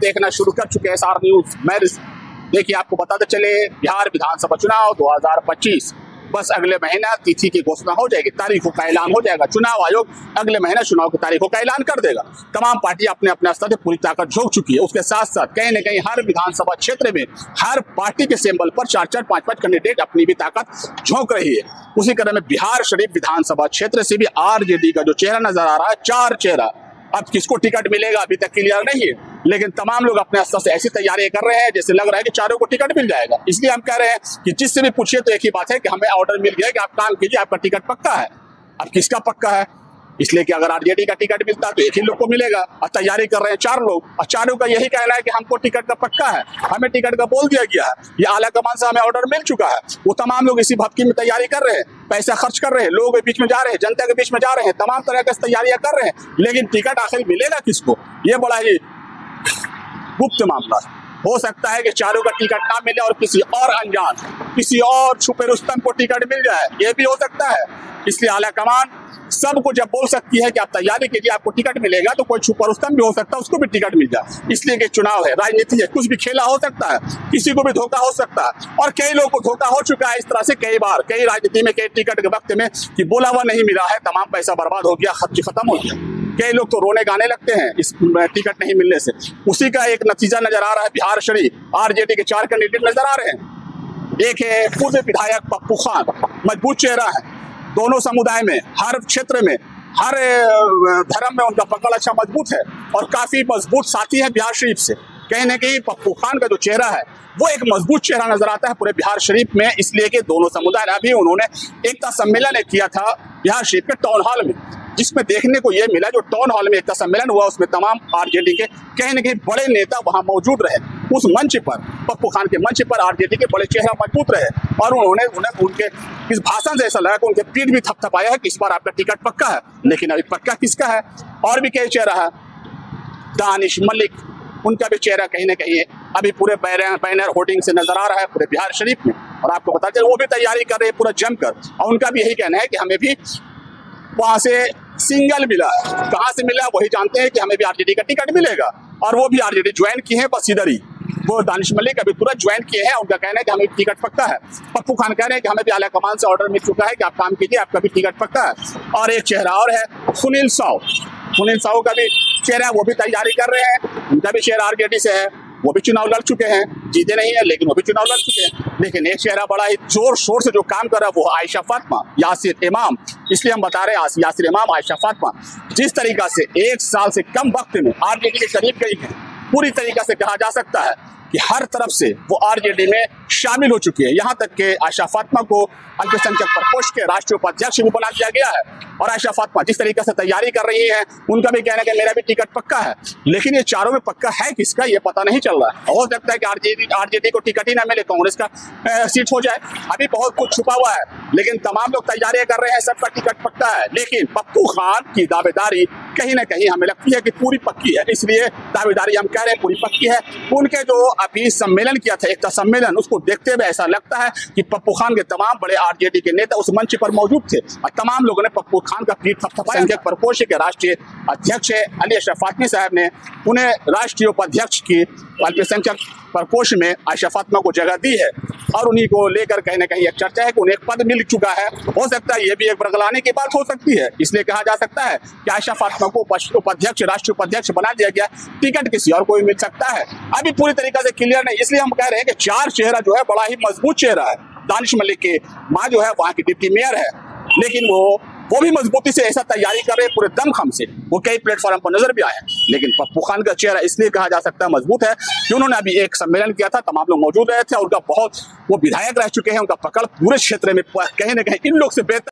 देखना शुरू कर चुके हैं SR न्यूज। मैं देखिए आपको बताते चले, बिहार विधानसभा चुनाव 2025 बस अगले महीना तिथि की घोषणा हो जाएगी, तारीखों का ऐलान हो जाएगा। चुनाव आयोग अगले महीना चुनाव की तारीखों का ऐलान कर देगा। तमाम पार्टी अपने अपने स्तर से पूरी ताकत झोंक चुकी है। उसके साथ साथ कहीं न कहीं हर विधानसभा क्षेत्र में हर पार्टी के सिंबल पर 4-4, 5-5 कैंडिडेट अपनी भी ताकत झोंक रही है। उसी क्रम में बिहार शरीफ विधानसभा क्षेत्र से भी आरजेडी का जो चेहरा नजर आ रहा है, 4 चेहरा, अब किसको टिकट मिलेगा अभी तक क्लियर नहीं है, लेकिन तमाम लोग अपने स्तर से ऐसी तैयारी कर रहे हैं जैसे लग रहा है कि चारों को टिकट मिल जाएगा। इसलिए हम कह रहे हैं कि जिससे भी पूछिए तो एक ही बात है कि हमें ऑर्डर मिल गया कि आप काम कीजिए, आपका टिकट पक्का है। अब किसका पक्का है? इसलिए कि अगर आरजेडी का टिकट मिलता तो एक ही लोग को मिलेगा, और तैयारी कर रहे हैं 4 लोग, और चारों का यही कहना है कि हमको टिकट का पक्का है, हमें टिकट का बोल दिया गया है, ये आला कमान से हमें ऑर्डर मिल चुका है। वो तमाम लोग इसी भक्ति में तैयारी कर रहे हैं, पैसा खर्च कर रहे हैं, लोगों के बीच में जा रहे हैं, जनता के बीच में जा रहे हैं, तमाम तरह की तैयारियां कर रहे हैं, लेकिन टिकट आखिर मिलेगा किसको? ये बड़ा ही गुप्त मामला। हो सकता है कि चारों का टिकट ना मिले और किसी और अनजान, किसी और छुपे रुस्तम को टिकट मिल जाए, ये भी हो सकता है। इसलिए आला कमान सबको जब बोल सकती है कि आप तैयारी कीजिए, आपको टिकट मिलेगा, तो कोई छुपा रुस्तम भी हो सकता है, उसको भी टिकट मिल जाए। इसलिए कि चुनाव है, राजनीति है, कुछ भी खेला हो सकता है, किसी को भी धोखा हो सकता है, और कई लोगों को धोखा हो चुका है इस तरह से कई बार, कई राजनीति में, कई टिकट के वक्त में कि बोला हुआ नहीं मिला है, तमाम पैसा बर्बाद हो गया, खर्च खत्म हो गया। कई लोग तो रोने गाने लगते हैं इस टिकट नहीं मिलने से। उसी का एक नतीजा नजर आ रहा है बिहार शरीफ। आरजेडी के 4 कैंडिडेट नजर आ रहे हैं। एक है पूर्व विधायक पप्पू खान, मजबूत चेहरा है, दोनों समुदाय में, हर क्षेत्र में, हर धर्म में उनका पकड़ अच्छा मजबूत है, और काफी मजबूत साथी है बिहार शरीफ से। कहीं न कहीं पप्पू खान का जो चेहरा है वो एक मजबूत चेहरा नजर आता है पूरे बिहार शरीफ में, इसलिए कि दोनों समुदाय, अभी उन्होंने एकता सम्मेलन किया था बिहार शरीफ के टाउन हॉल में, जिसमें देखने को यह मिला, जो टाउन हॉल में एकता सम्मेलन हुआ उसमें तमाम आरजेडी के कहीं न कहीं बड़े नेता वहां मौजूद रहे। उस मंच पर, पप्पू खान के मंच पर आरजेडी के बड़े चेहरा मजबूत रहे, और उन्होंने उनके इस भाषण से ऐसा लगा कि उनके पीठ भी थपथपाया है कि इस बार आपका टिकट पक्का है। लेकिन अभी पक्का किसका है? और भी कई चेहरा है, दानिश मलिक, उनका भी चेहरा कहीं न कहीं अभी पूरे बैनर होर्डिंग से नजर आ रहा है पूरे बिहार शरीफ में, और आपको बता दें वो भी तैयारी कर रहे हैं पूरा जमकर, और उनका भी यही कहना है कि हमें भी वहां से सिंगल मिला है। कहां से मिला वही जानते हैं कि हमें भी आरजेडी का टिकट मिलेगा, और वो भी आरजेडी ज्वाइन किए हैं बस इधर ही। वो दानिश मलिक अभी तुरंत ज्वाइन किए हैं, उनका कहना है कि हमें टिकट पक्का है। पप्पू खान कह रहे हैं कि हमें भी आला कमान से ऑर्डर मिल चुका है कि आप काम कीजिए, आपका भी टिकट पक्का है। और एक चेहरा और है सुनील साहू का भी चेहरा, वो भी तैयारी कर रहे हैं, उनका भी चेहरा आरजेडी से है, वो भी चुनाव लड़ चुके हैं, जीते नहीं है लेकिन वो भी चुनाव लड़ चुके हैं। लेकिन एक चेहरा बड़ा ही जोर शोर से जो काम कर रहा है वो आयशा फातिमा, यासिर इमाम। इसलिए हम बता रहे हैं यासिर इमाम, आयशा फातिमा जिस तरीका से 1 साल से कम वक्त में आरजेडी के करीब गई है, पूरी तरीका से कहा जा सकता है कि हर तरफ से वो आरजेडी में शामिल हो चुकी है। यहाँ तक कि आयशा फातिमा को अल्पसंख्यक प्रकोष्ठ के राष्ट्रीय उपाध्यक्ष भी बना दिया गया है, और आयशा फातिमा जिस तरीके से तैयारी कर रही है, उनका भी कहना है कि मेरा भी टिकट पक्का है। लेकिन ये चारों में पक्का है किसका ये पता नहीं चल रहा है। हो सकता है कि आरजेडी को टिकट ही ना मिले, कांग्रेस का सीट हो जाए, अभी बहुत कुछ छुपा हुआ है, लेकिन तमाम लोग तैयारियां कर रहे हैं, सबका टिकट पक्का है। लेकिन पप्पू खान की दावेदारी कहीं ना कहीं हमें लगती है कि पूरी पक्की है, इसलिए दावेदारी हम कह रहे हैं पूरी पक्की है। उनके जो अभी सम्मेलन किया था, एकता सम्मेलन, उसको देखते हुए ऐसा लगता है कि पप्पू खान के तमाम बड़े आरजेडी के नेता उस मंच पर मौजूद थे, और तमाम लोगों ने पप्पू खान का पीठ थपथपाया। संख्यक प्रकोष्ठ के राष्ट्रीय अध्यक्ष अली अशरफ फातमी साहब ने उन्हें राष्ट्रीय उपाध्यक्ष की अल्पसंख्यक प्रकोष्ठ में आयशा फातिमा को जगह दी है, और उन्हीं को लेकर कहीं ना कहीं एक चर्चा है कि उन्हें एक पद मिल चुका है। हो सकता है ये भी एक बरगलाने की बात हो सकती है, इसलिए कहा जा सकता है कि आयशा फातिमा को उपाध्यक्ष, राष्ट्रीय उपाध्यक्ष बना दिया गया, टिकट किसी और को भी मिल सकता है। अभी पूरी तरीके से क्लियर नहीं, इसलिए हम कह रहे हैं कि 4 चेहरा जो है बड़ा ही मजबूत चेहरा है। दानिश मलिक की माँ जो है वहाँ की डिप्टी मेयर है, लेकिन वो भी मजबूती से ऐसा तैयारी कर रहे हैं पूरे दमखम से, वो कई प्लेटफॉर्म पर नजर भी आए हैं। लेकिन पप्पू खान का चेहरा इसलिए कहा जा सकता है मजबूत है कि उन्होंने अभी एक सम्मेलन किया था, तमाम लोग मौजूद रहे थे, उनका बहुत, वो विधायक रह चुके हैं, उनका पकड़ पूरे क्षेत्र में कहीं ना कहीं इन लोग से बेहतर